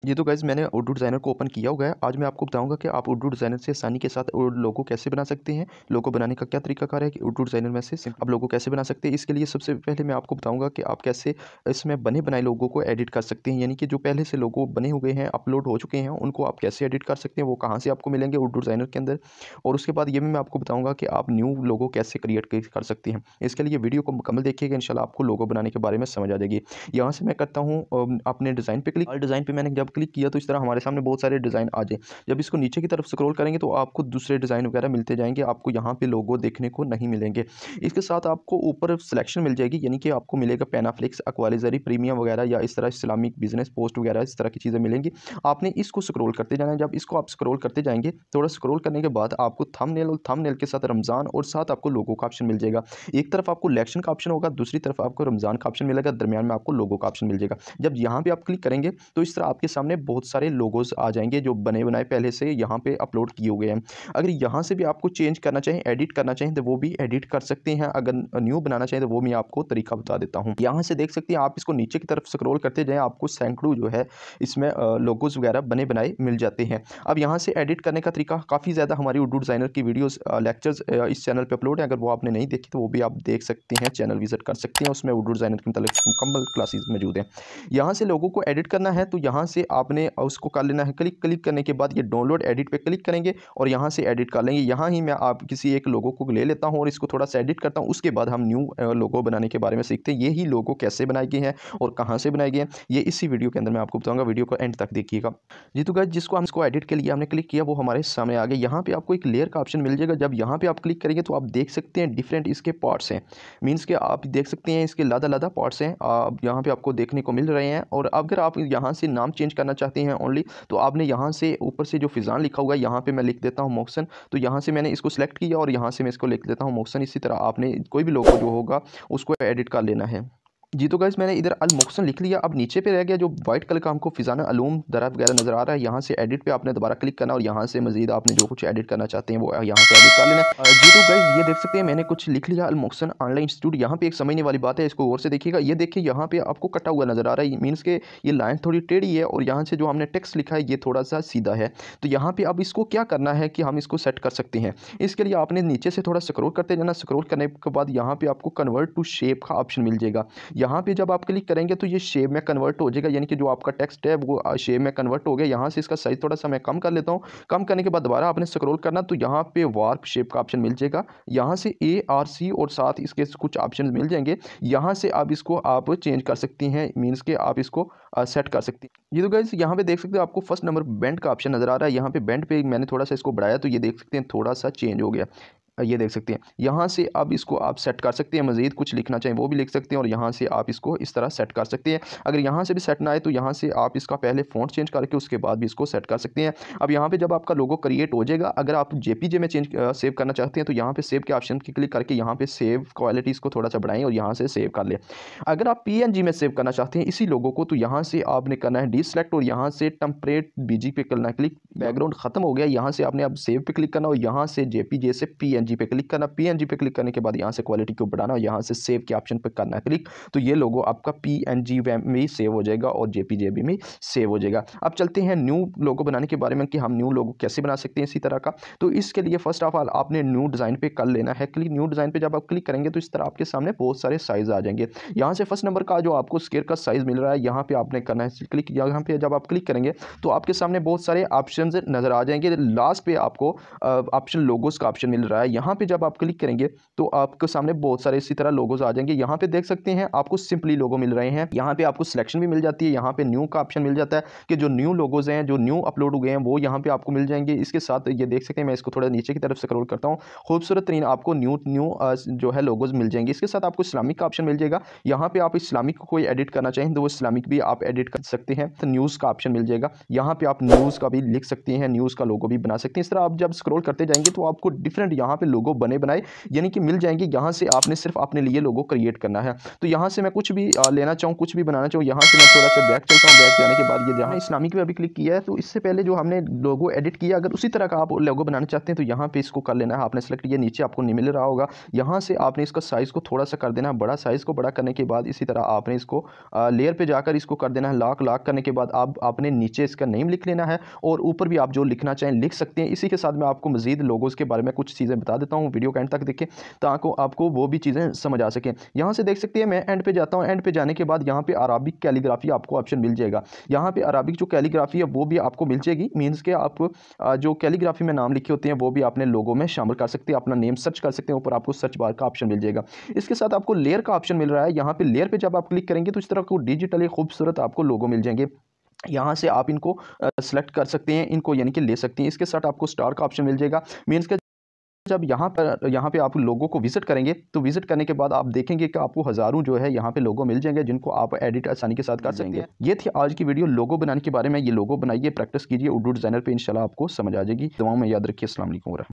जी तो गाइज़ मैंने उर्दू डिज़ाइनर को ओपन किया हुआ है। आज मैं आपको बताऊँगा कि आप उर्दू डिज़ाइनर से आसानी के साथ लोगो कैसे बना सकते हैं। लोगो बनाने का क्या तरीकाकार है कि उर्दू डिज़ाइनर में से आप लोगो कैसे बना सकते हैं। इसके लिए सबसे पहले मैं आपको बताऊँगा कि आप कैसे इसमें बने बनाए लोगों को एडिट कर सकते हैं। यानी कि जो पहले से लोगो बने हुए हैं, अपलोड हो चुके हैं, उनको आप कैसे एडिट कर सकते हैं, वो कहाँ से आपको मिलेंगे उर्दू डिज़ाइनर के अंदर। और उसके बाद ये भी मैं आपको बताऊँगा कि आप न्यू लोगो कैसे क्रिएट कर सकते हैं। इसके लिए वीडियो को मुकम्मल देखिएगा, इंशाल्लाह आपको लोगो बनाने के बारे में समझ आ जाएगी। यहाँ से मैं करता हूँ अपने डिज़ाइन पे क्लिक और डिज़ाइन पे मैंने जब क्लिक किया तो इस तरह हमारे सामने बहुत सारे डिज़ाइन आ जाए। जब इसको नीचे की तरफ स्क्रॉल करेंगे तो आपको दूसरे डिज़ाइन वगैरह मिलते जाएँगे, आपको यहाँ पे लोगो देखने को नहीं मिलेंगे। इसके साथ आपको ऊपर सिलेक्शन मिल जाएगी, यानी कि आपको मिलेगा पैनाफ्लिक्स, एक्वालिजरी, प्रीमियम वगैरह या इस तरह इस्लामिक बिज़नेस पोस्ट वगैरह इस तरह की चीज़ें मिलेंगी। आपने इसको स्क्रॉल करते जाना है। जब इसको आप स्क्रॉल करते जाएँगे, थोड़ा स्क्रॉल करने के बाद आपको थंबनेल और थंबनेल के साथ रमज़ान और साथ आपको लोगो का ऑप्शन मिल जाएगा। एक तरफ आपको इलेक्शन का ऑप्शन होगा, दूसरी तरफ आपको रमज़ान का ऑप्शन मिलेगा, दरमियान में आपको लोगो का ऑप्शन मिल जाएगा। जब यहाँ पे आप क्लिक करेंगे तो इस तरह आपके सामने बहुत सारे लोगोज़ आ जाएँगे जो बने बनाए पहले से यहाँ पे अपलोड किए हुए हैं। अगर यहाँ से भी आपको चेंज करना चाहें, एडिट करना चाहें तो वो भी एडिट कर सकते हैं। अगर न्यू बनाना चाहें तो वो मैं आपको तरीका बता देता हूँ। यहाँ से देख सकते हैं आप इसको नीचे की तरफ स्क्रॉल करते जाएँ, आपको सैकड़ों जो है इसमें लोगोज़ वगैरह बने बनाए मिल जाते हैं। अब यहाँ से एडिट करने का तरीका काफ़ी ज़्यादा हमारी उर्दू डिज़ाइनर की वीडियोज़ लेक्चर्स इस चैनल पे अपलोड है। अगर वो आपने नहीं देखी तो वो भी आप देख सकते हैं, चैनल विज़िट कर सकते हैं। उसमें उर्दू डिज़ाइनर के मतलब मुकम्मल क्लासेस मौजूद हैं। यहाँ से लोगों को एडिट करना है तो यहाँ से आपने उसको कर लेना है क्लिक। क्लिक करने के बाद ये डाउनलोड एडिट पे क्लिक करेंगे और यहाँ से एडिट कर लेंगे। यहाँ ही मैं आप किसी एक लोगो को ले लेता हूँ और इसको थोड़ा सा एडिट करता हूँ। उसके बाद हम न्यू लोगो बनाने के बारे में सीखते हैं। ये ही लोगो कैसे बनाए गए हैं और कहाँ से बनाए गए हैं, ये इसी वीडियो के अंदर मैं आपको बताऊँगा। वीडियो को एंड तक देखिएगा। जी तो गाइस जिसको हम इसको एडिट के लिए हमने क्लिक किया वो हमारे सामने आ गया। यहाँ पे आपको एक लेयर का ऑप्शन मिल जाएगा। जब यहाँ पे आप क्लिक करेंगे तो आप देख सकते हैं डिफरेंट इसके पार्ट्स हैं। मीन्स के आप देख सकते हैं इसके लादा पार्ट्स हैं, यहाँ पे आपको देखने को मिल रहे हैं। और अगर आप यहाँ से नाम चेंज करना चाहते हैं ओनली, तो आपने यहाँ से ऊपर से जो फिजान लिखा हुआ है यहाँ पे मैं लिख देता हूँ मोहसन। तो यहाँ से मैंने इसको सिलेक्ट किया और यहाँ से मैं इसको लिख देता हूँ मोहसन। इसी तरह आपने कोई भी लोगो जो होगा उसको एडिट कर लेना है। जी तो गाइस मैंने इधर अल मोहसन लिख लिया। अब नीचे पे रह गया जो व्हाइट कलर का हमको फिजाना अलूम दरा वगैरह नजर आ रहा है। यहाँ से एडिट पे आपने दोबारा क्लिक करना और यहाँ से मजीद आपने जो कुछ एडिट करना चाहते हैं वो यहाँ से एडिट कर लेना है। जी तो गाइस ये देख सकते हैं मैंने कुछ लिख लिया, अल मोहसन ऑनलाइन इंस्टीट्यूट। यहाँ पे एक समझने वाली बात है, इसको गौर से देखिएगा। ये देखिए यहाँ पे आपको कटा हुआ नजर आ रहा है, मीन्स के ये लाइन थोड़ी टेढ़ी है और यहाँ से जो हमने टेक्स्ट लिखा है ये थोड़ा सा सीधा है। तो यहाँ पे अब इसको क्या करना है कि हम इसको सेट कर सकते हैं। इसके लिए आपने नीचे से थोड़ा स्क्रॉल करते जाना। स्क्रॉल करने के बाद यहाँ पे आपको कन्वर्ट टू शेप का ऑप्शन मिल जाएगा। यहाँ पे जब आप क्लिक करेंगे तो ये शेप में कन्वर्ट हो जाएगा, यानी कि जो आपका टेक्स्ट है वो शेप में कन्वर्ट हो गया। यहाँ से इसका साइज थोड़ा सा मैं कम कर लेता हूँ। कम करने के बाद दोबारा आपने स्क्रॉल करना तो यहाँ पे वार्प शेप का ऑप्शन मिल जाएगा। यहाँ से ARC और साथ इसके कुछ ऑप्शन मिल जाएंगे। यहाँ से आप इसको आप चेंज कर सकती हैं, मीन्स के आप इसको सेट कर सकती हैं। ये तो गाइस यहाँ पे देख सकते हो आपको फर्स्ट नंबर बेंड का ऑप्शन नजर आ रहा है। यहाँ पे बेंड पे मैंने थोड़ा सा इसको बढ़ाया तो ये देख सकते हैं थोड़ा सा चेंज हो गया। ये देख सकते हैं। यहाँ से अब इसको आप सेट कर सकते हैं, मज़ीद कुछ लिखना चाहें वो भी लिख सकते हैं और यहाँ से आप इसको इस तरह सेट कर सकते हैं। अगर यहाँ से भी सेट ना आए तो यहाँ से आप इसका पहले फ़ॉन्ट चेंज करके उसके बाद भी इसको सेट कर सकते हैं। अब यहाँ पे जब आपका लोगो क्रिएट हो जाएगा, अगर आप JPG में सेव करना चाहते हैं तो यहाँ पे सेव के ऑप्शन की क्लिक करके यहाँ पे सेव क्वालिटीज़ को थोड़ा सा बढ़ाएं और यहाँ से सेव कर लें। अगर आप PNG में सेव करना चाहते हैं इसी लोगो को, तो यहाँ से आपने करना है डीसेलेक्ट और यहाँ से टेम्परेट BG पे करना है क्लिक। बैकग्राउंड खत्म हो गया, यहाँ से आपने अब सेव पे क्लिक करना और यहाँ से JPG से PNG पे क्लिक करना। PNG पे क्लिक करने के बाद यहाँ से क्वालिटी को बढ़ाना और यहाँ से सेव के ऑप्शन पे करना है क्लिक। तो ये लोगो आपका PNG में सेव हो जाएगा और JPG में सेव हो जाएगा। अब चलते हैं न्यू लोगो बनाने के बारे में कि हम न्यू लोगो कैसे बना सकते हैं इसी तरह का। तो इसके लिए फर्स्ट ऑफ ऑल आपने न्यू डिज़ाइन पे कर लेना है क्लिक। न्यू डिज़ाइन पे जब आप क्लिक करेंगे तो इस तरह आपके सामने बहुत सारे साइज़ आ जाएंगे। यहाँ से फर्स्ट नंबर का जो आपको स्क्वायर का साइज़ मिल रहा है यहाँ पे आपने करना है क्लिक। यहाँ पे जब आप क्लिक करेंगे तो आपके सामने बहुत सारे ऑप्शन नज़र आ जाएंगे। लास्ट पे आपको ऑप्शन लोगोस का ऑप्शन मिल रहा है। यहाँ पे जब आप क्लिक करेंगे तो आपके सामने बहुत सारे इसी तरह लोगोस आ जाएंगे। यहाँ पे देख सकते हैं आपको सिंपली लोगो मिल रहे हैं। यहाँ पे आपको सिलेक्शन भी मिल जाती है। यहाँ पे न्यू का ऑप्शन मिल जाता है कि जो न्यू लोगोस हैं जो न्यू अपलोड हुए हैं वो यहाँ पे आपको मिल जाएंगे। इसके साथ ये देख सकते हैं, मैं इसको थोड़ा नीचे की तरफ स्क्रॉल करता हूँ, खूबसूरत तरीन आपको न्यू जो है लोगोस मिल जाएंगे। इसके साथ आपको इस्लामिक का ऑप्शन मिल जाएगा। यहाँ पे आप इस्लामिक को कोई एडिट करना चाहें तो वो इस्लामिक भी आप एडिट कर सकते हैं। तो न्यूज़ का ऑप्शन मिल जाएगा, यहाँ पे आप न्यूज़ का भी लिख सकते हैं, न्यूज़ का लोगो भी बना सकते हैं। इस तरह आप जब स्क्रॉल करते जाएंगे तो आपको डिफरेंट यहाँ पे लोगो बने बनाए यानी कि मिल जाएंगे। यहाँ से आपने सिर्फ अपने लिए लोगो क्रिएट करना है। तो यहाँ से मैं कुछ भी लेना चाहूँ, कुछ भी बनाना चाहूँ, यहाँ से मैं थोड़ा सा बैक चलता हूँ। बैक जाने के बाद ये जहाँ इस्लामिक पे अभी क्लिक किया है, तो इससे पहले जो हमने लोगो एडिट किया, अगर उसी तरह का आप लोगो बनाना चाहते हैं तो यहाँ पे इसको कर लेना है। आपने सेलेक्ट किया, नीचे आपको नहीं मिल रहा होगा, यहाँ से आपने इसका साइज़ को थोड़ा सा कर देना है बड़ा। साइज़ को बड़ा करने के बाद इसी तरह आपने इसको लेयर पे जाकर इसको कर देना है लॉक करने के बाद आप आपने नीचे इसका नेम लिख लेना है और ऊपर भी आप जो लिखना चाहें लिख सकते हैं। इसी के साथ मैं आपको मज़ीद लोगोज़ के बारे में कुछ चीज़ें बता देता हूँ, वीडियो के एंड तक देखें ताकि आपको वो भी चीज़ें समझ आ सकें। यहाँ से देख सकते हैं, मैं एंड पे जाता हूँ। एंड पे जाने के बाद यहाँ पे अरबिक कैलीग्राफी आपको ऑप्शन मिल जाएगा। यहाँ पे अरबिक जो कैलीग्राफी है वो भी आपको मिल जाएगी। मीन्स के आप जो कैलीग्राफी में नाम लिखे होते हैं वो भी अपने लोगों में शामिल कर सकते हैं, अपना नेम सर्च कर सकते हैं। ऊपर आपको सर्च बार का ऑप्शन मिल जाएगा। इसके साथ आपको लेयर का ऑप्शन मिल रहा है। यहाँ पे लेयर पे जब आप क्लिक करेंगे तो इस तरह को डिजिटली खूबसूरत आपको लोगो मिल जाएंगे। यहाँ से आप इनको सेलेक्ट कर सकते हैं, इनको यानी कि ले सकते हैं। इसके साथ आपको स्टार का ऑप्शन मिल जाएगा। मीन्स के जब यहाँ पे आप लोगों को विजिट करेंगे तो विजिट करने के बाद आप देखेंगे कि आपको हज़ारों जो है यहाँ पे लोगो मिल जाएंगे जिनको आप एडिट आसानी के साथ कर सकेंगे। ये थी आज की वीडियो लोगो बनाने के बारे में। ये लोगो बनाइए, प्रैक्टिस कीजिए, उर्दू डिज़ाइनर पे इंशाल्लाह आपको समझ आ जाएगी। दुआओं में याद रखिए। अस्सलाम वालेकुम।